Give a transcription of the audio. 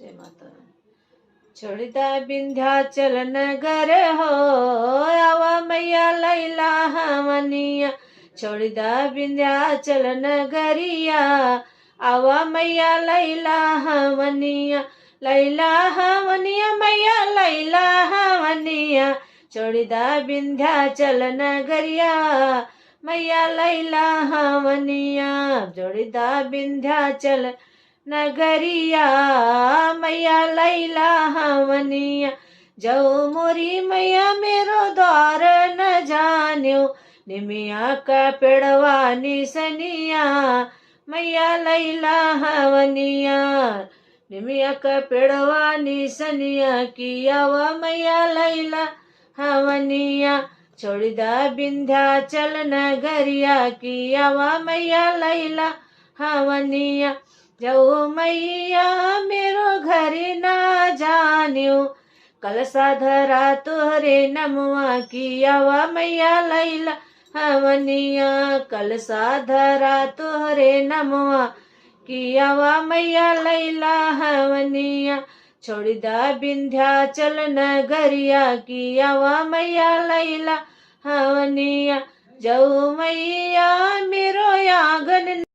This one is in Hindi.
जय माता। छोड़दा विंध्याचल नगर हो, आवा मैया लैला हमनिया। छोड़दा विंध्याचल नगरिया, आवा मैया लैला हमनिया। लैला हमनिया मैया लैला हमनिया। छोड़दा विंध्याचल नगरिया, मैया लैला हमनिया। जोड़दा विंध्याचल नगरिया, मैया लैला हमनिया। जाओ मोरी मैया मेरो द्वार न जान्यो, निमिया का पेड़वा निसनिया, मैया लैला हमनिया। निमिया का पेड़वा निसनिया, कियावा मैया लैला हमनिया। छोड़दा विंध्याचल नगरिया, कियावा मैया लैला हमनिया। जाओ मैया मेरो घर ना जान्यो, कलसा धरा तोहरे नमवा, कियावा मैया लैला हमनिया। कलसा धरा तोहरे नमवा, कियावा मैया लैला हमनिया। छोड़दा विंध्याचल नगरिया, कियावा मैया लैला हमनिया। जाओ मैया मेरो आंगन